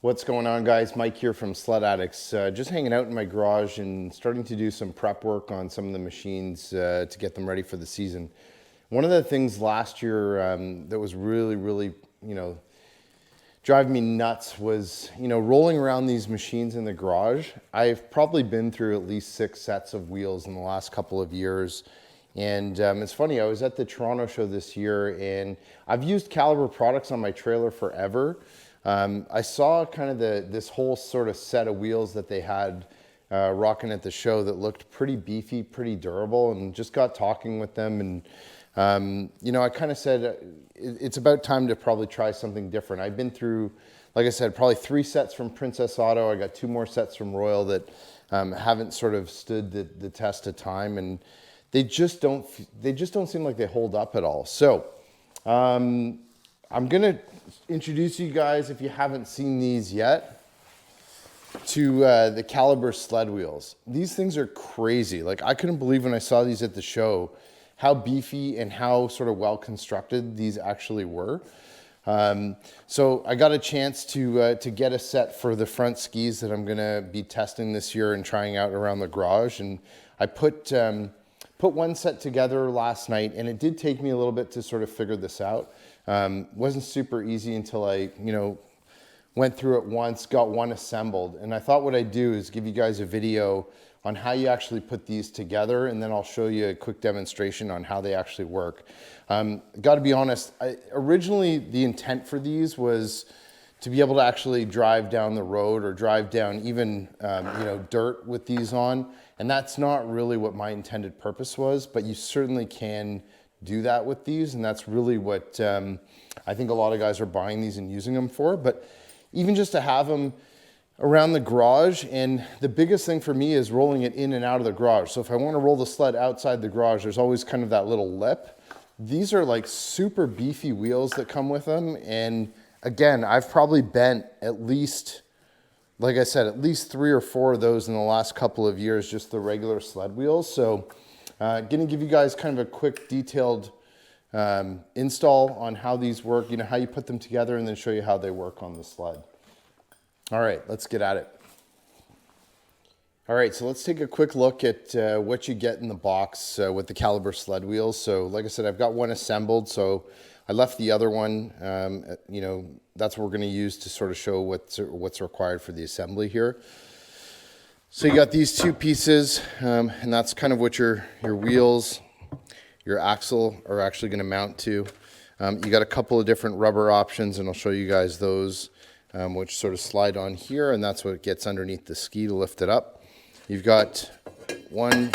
What's going on, guys? Mike here from Sledaddicz. Just hanging out in my garage and starting to do some prep work on some of the machines to get them ready for the season. One of the things last year that was really, driving me nuts was, rolling around these machines in the garage. I've probably been through at least 6 sets of wheels in the last couple of years. And it's funny, I was at the Toronto show this year and I've used Caliber products on my trailer forever. I saw kind of this whole sort of set of wheels that they had rocking at the show that looked pretty beefy, pretty durable, and just got talking with them. And, I kind of said, it's about time to probably try something different. I've been through, like I said, probably 3 sets from Princess Auto. I got 2 more sets from Royal that haven't sort of stood the test of time. And they just don't seem like they hold up at all. So I'm gonna introduce you guys, if you haven't seen these yet, to the Caliber sled wheels. These things are crazy. Like, I couldn't believe when I saw these at the show how beefy and how sort of well constructed these actually were. So I got a chance to get a set for the front skis that I'm gonna be testing this year and trying out around the garage. And I put one set together last night, and it did take me a little bit to sort of figure this out. Wasn't super easy until I, went through it once, got one assembled. And I thought what I'd do is give you guys a video on how you actually put these together, and then I'll show you a quick demonstration on how they actually work. Got to be honest, originally the intent for these was to be able to actually drive down the road or drive down even, dirt with these on. And that's not really what my intended purpose was, but you certainly can do that with these. And that's really what I think a lot of guys are buying these and using them for. But even just to have them around the garage, and the biggest thing for me is rolling it in and out of the garage. So if I want to roll the sled outside the garage, there's always kind of that little lip. These are like super beefy wheels that come with them. And again, I've probably bent at least, like I said, at least 3 or 4 of those in the last couple of years, just the regular sled wheels. So gonna give you guys kind of a quick detailed install on how these work, how you put them together, and then show you how they work on the sled. All right, let's get at it. All right, so let's take a quick look at what you get in the box with the Caliber sled wheels. So like I said, I've got one assembled, so I left the other one, that's what we're gonna use to sort of show what's required for the assembly here. So you got these 2 pieces, and that's kind of what your wheels, your axle are actually gonna mount to. You got a couple of different rubber options, and I'll show you guys those, which sort of slide on here, and that's what gets underneath the ski to lift it up. You've got one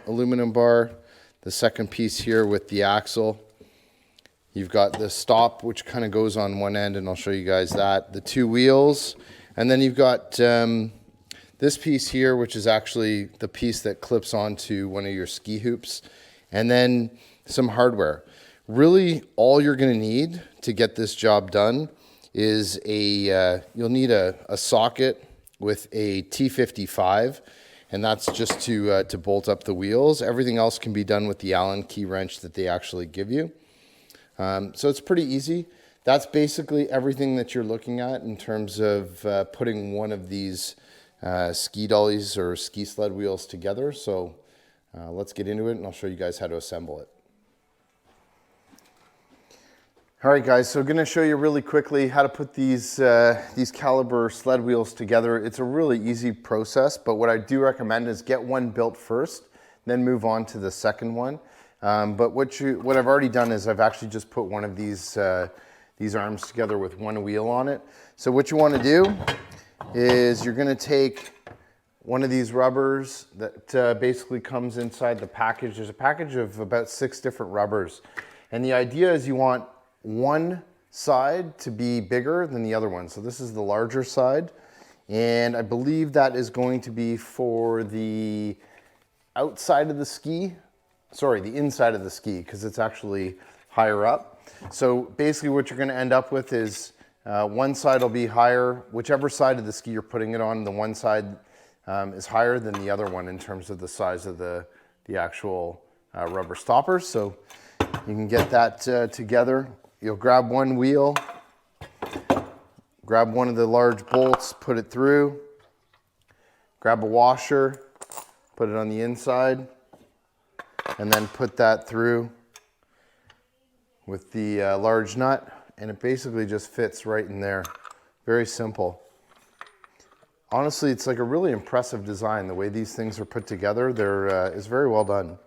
aluminum bar, the second piece here with the axle. You've got the stop, which kind of goes on one end, and I'll show you guys that. The 2 wheels, and then you've got this piece here, which is actually the piece that clips onto one of your ski hoops, and then some hardware. Really, all you're gonna need to get this job done is you'll need a socket with a T55, and that's just to bolt up the wheels. Everything else can be done with the Allen key wrench that they actually give you. So it's pretty easy. That's basically everything that you're looking at in terms of putting one of these ski dollies or ski sled wheels together. So let's get into it, and I'll show you guys how to assemble it. All right, guys, so I'm gonna show you really quickly how to put these Caliber sled wheels together. It's a really easy process, but what I do recommend is get one built first, then move on to the second one. But what I've already done is I've actually just put one of these arms together with one wheel on it. So what you want to do is you're going to take one of these rubbers that basically comes inside the package. There's a package of about 6 different rubbers, and the idea is you want one side to be bigger than the other one. So this is the larger side, and I believe that is going to be for the outside of the ski. Sorry, the inside of the ski, because it's actually higher up. So basically what you're going to end up with is one side will be higher, whichever side of the ski you're putting it on, the one side is higher than the other one in terms of the size of the actual rubber stoppers. So you can get that together. You'll grab one wheel, grab one of the large bolts, put it through, grab a washer, put it on the inside, and then put that through with the large nut, and it basically just fits right in there. Very simple. Honestly, it's like a really impressive design. The way these things are put together, it's very well done.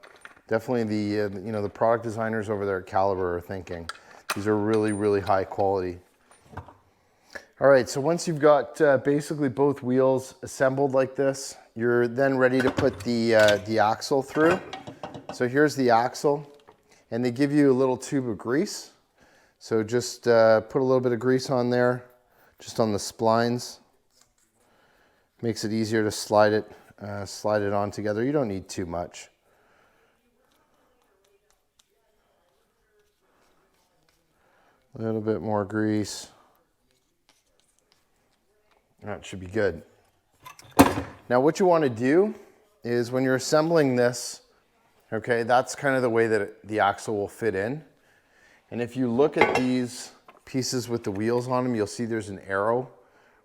Definitely the product designers over there at Caliber are thinking. These are really, really high quality. All right, so once you've got basically both wheels assembled like this, you're then ready to put the axle through. So here's the axle, and they give you a little tube of grease. So just put a little bit of grease on there, just on the splines. Makes it easier to slide it on together. You don't need too much. A little bit more grease. That should be good. Now what you want to do is when you're assembling this, okay, that's kind of the way that the axle will fit in. And if you look at these pieces with the wheels on them, you'll see there's an arrow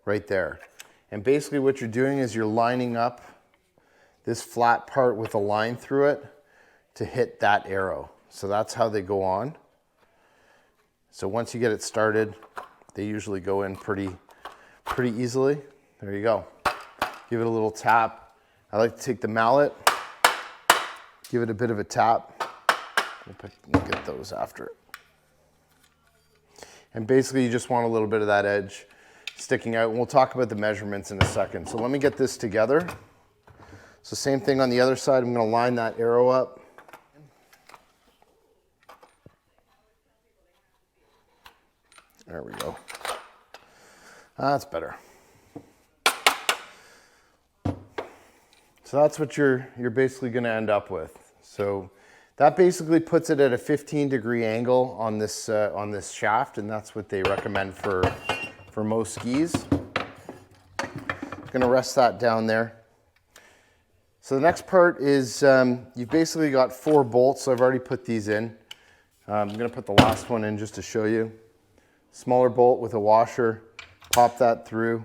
right there. And basically what you're doing is you're lining up this flat part with a line through it to hit that arrow. So that's how they go on. So once you get it started, they usually go in pretty easily. There you go. Give it a little tap. I like to take the mallet, give it a bit of a tap. We'll get those after it. And basically you just want a little bit of that edge sticking out. And we'll talk about the measurements in a second. So let me get this together. So same thing on the other side. I'm going to line that arrow up. There we go. That's better. So that's what you're basically going to end up with. So that basically puts it at a 15-degree angle on this shaft, and that's what they recommend for most skis. I'm going to rest that down there. So the next part is you've basically got 4 bolts. So I've already put these in. I'm going to put the last one in just to show you. Smaller bolt with a washer, pop that through,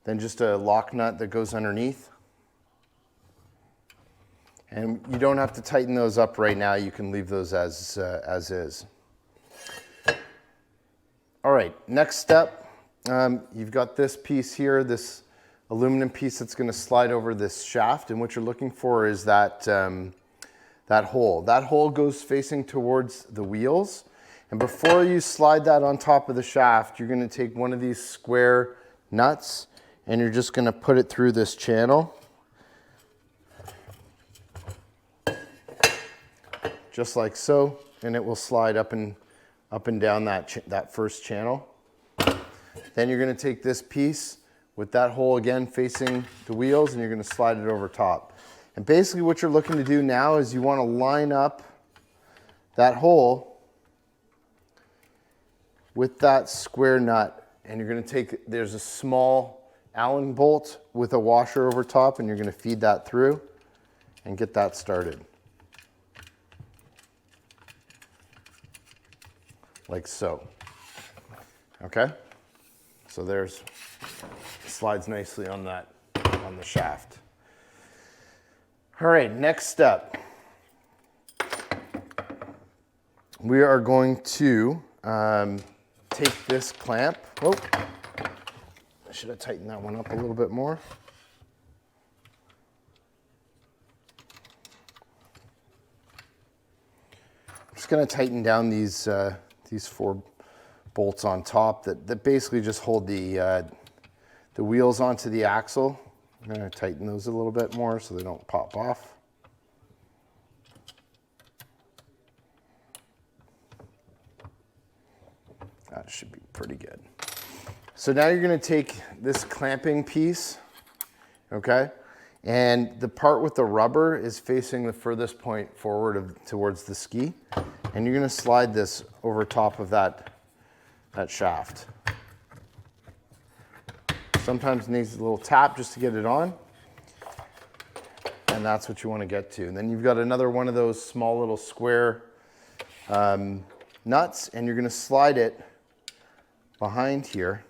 then just a lock nut that goes underneath. And you don't have to tighten those up right now. You can leave those as is. All right, next step. You've got this piece here, this aluminum piece that's going to slide over this shaft, and what you're looking for is that hole. That hole goes facing towards the wheels, and before you slide that on top of the shaft, you're going to take one of these square nuts and you're just going to put it through this channel, just like so, and it will slide up and down that first channel. Then you're going to take this piece with that hole again facing the wheels, and you're going to slide it over top. And basically what you're looking to do now is you want to line up that hole with that square nut, and you're going to take, there's a small Allen bolt with a washer over top, and you're going to feed that through and get that started. Like so. Okay? So there's, slides nicely on that, on the shaft. All right, next step. We are going to take this clamp. Oh, I should have tightened that one up a little bit more. I'm just going to tighten down these 4 bolts on top that basically just hold the wheels onto the axle. I'm going to tighten those a little bit more so they don't pop off. That should be pretty good. So now you're going to take this clamping piece, okay, and the part with the rubber is facing the furthest point forward towards the ski, and you're going to slide this over top of that shaft. Sometimes it needs a little tap just to get it on, and that's what you want to get to. And then you've got another one of those small little square nuts, and you're going to slide it behind here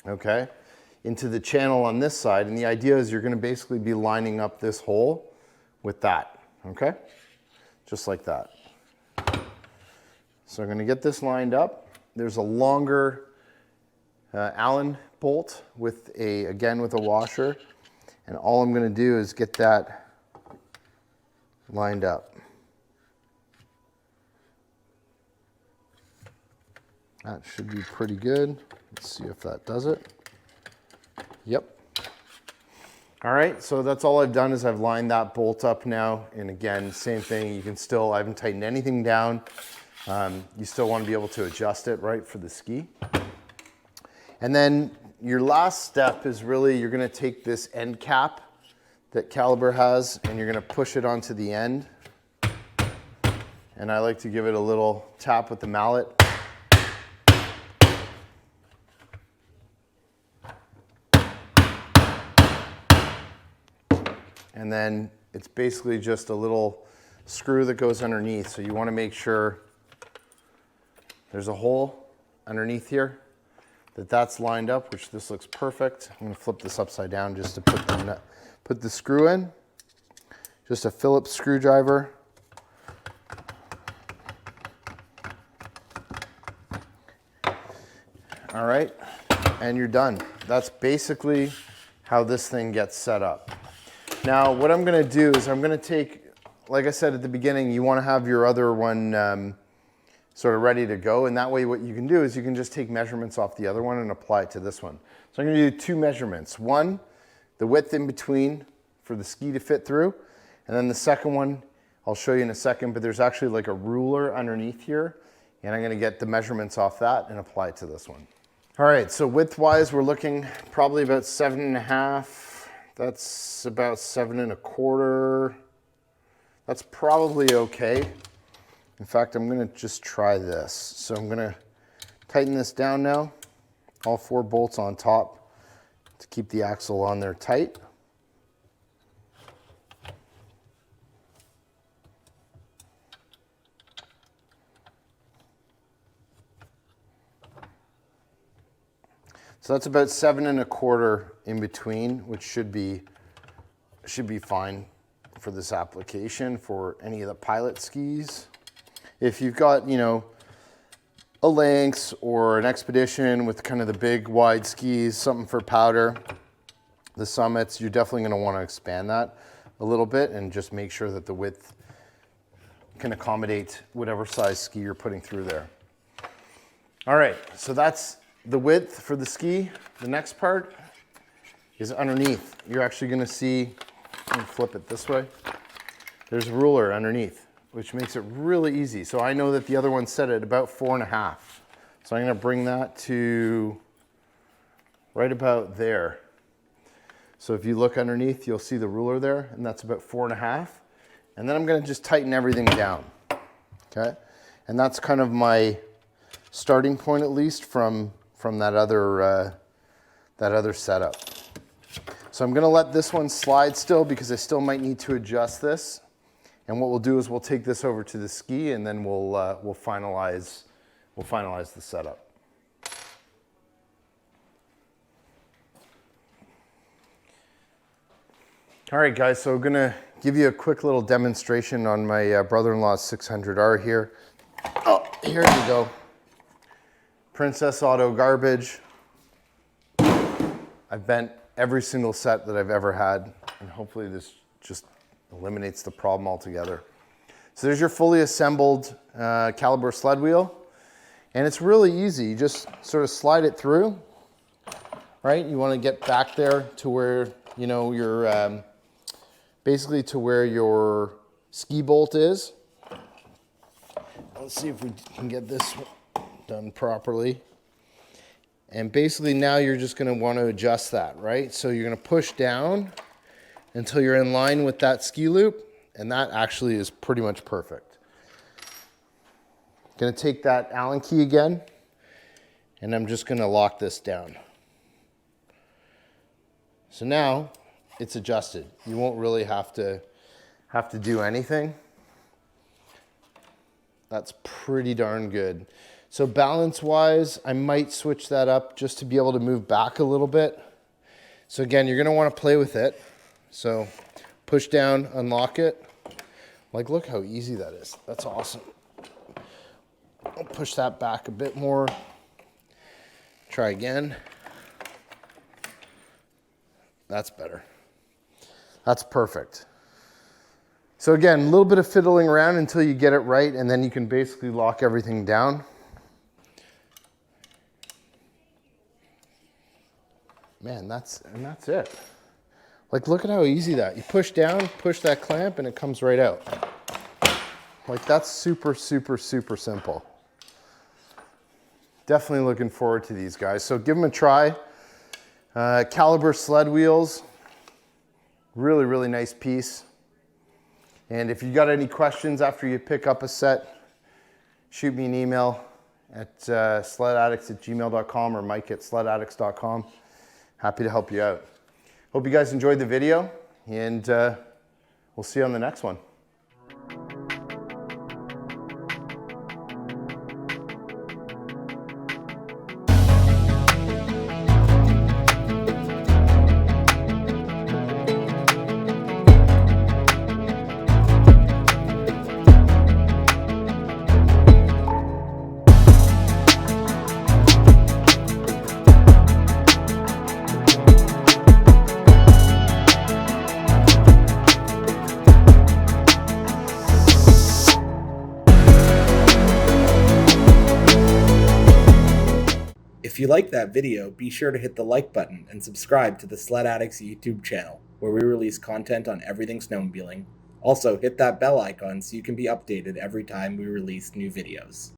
okay, into the channel on this side. And the idea is you're gonna basically be lining up this hole with that, okay? Just like that. So I'm gonna get this lined up. There's a longer Allen bolt with again with a washer. And all I'm gonna do is get that lined up. That should be pretty good. Let's see if that does it. Yep. All right, so that's all I've done is I've lined that bolt up now. And again, same thing, you can still, I haven't tightened anything down. You still want to be able to adjust it, right, for the ski. And then your last step is really, you're going to take this end cap that Caliber has and you're going to push it onto the end. And I like to give it a little tap with the mallet. And then it's basically just a little screw that goes underneath. So you want to make sure there's a hole underneath here, that's lined up, which this looks perfect. I'm going to flip this upside down just to put the screw in. Just a Phillips screwdriver. All right, and you're done. That's basically how this thing gets set up. Now, what I'm going to do is I'm going to take, like I said at the beginning, you want to have your other one sort of ready to go. And that way what you can do is you can just take measurements off the other one and apply it to this one. So I'm going to do two measurements. One, the width in between for the ski to fit through. And then the second one, I'll show you in a second, but there's actually like a ruler underneath here. And I'm going to get the measurements off that and apply it to this one. All right, so width-wise, we're looking probably about 7.5. That's about 7.25. That's probably okay. In fact, I'm gonna just try this. So I'm gonna tighten this down now. All 4 bolts on top to keep the axle on there tight. So that's about 7.25 in between, which should be fine for this application for any of the pilot skis. If you've got, you know, a linq or an expedition with kind of the big wide skis, something for powder, the summits, you're definitely going to want to expand that a little bit and just make sure that the width can accommodate whatever size ski you're putting through there. All right, so that's the width for the ski. The next part is underneath. You're actually going to see, let me flip it this way. There's a ruler underneath, which makes it really easy. So I know that the other one set at about 4.5. So I'm going to bring that to right about there. So if you look underneath, you'll see the ruler there, and that's about 4.5. And then I'm going to just tighten everything down. Okay, and that's kind of my starting point, at least from that other setup. So I'm going to let this one slide still because I still might need to adjust this. And what we'll do is we'll take this over to the ski and then we'll finalize the setup. All right, guys. So I'm going to give you a quick little demonstration on my brother-in-law's 600R here. Oh, here you go. Princess Auto garbage. I've bent every single set that I've ever had, and hopefully this just eliminates the problem altogether. So there's your fully assembled Caliber sled wheel, and it's really easy. You just sort of slide it through, right? You want to get back there to where, you know, your basically to where your ski bolt is. Let's see if we can get this done properly. And basically now you're just going to want to adjust that, right? So you're going to push down until you're in line with that ski loop, and that actually is pretty much perfect. Going to take that Allen key again, and I'm just going to lock this down. So now it's adjusted. You won't really have to do anything. That's pretty darn good. So balance-wise, I might switch that up just to be able to move back a little bit. So again, you're gonna wanna play with it. So push down, unlock it. Like, look how easy that is. That's awesome. I'll push that back a bit more. Try again. That's better. That's perfect. So again, a little bit of fiddling around until you get it right, and then you can basically lock everything down. Man, that's it. Like, look at how easy that. You push down, push that clamp, and it comes right out. Like, that's super, super, super simple. Definitely looking forward to these guys. So give them a try. Caliber sled wheels. Really, really nice piece. And if you got any questions after you pick up a set, shoot me an email at sledaddicts@gmail.com or mike@sledaddicts.com. Happy to help you out. Hope you guys enjoyed the video, and we'll see you on the next one. If you like that video, be sure to hit the like button and subscribe to the Sled Addicts YouTube channel, where we release content on everything snowmobiling. Also, hit that bell icon so you can be updated every time we release new videos.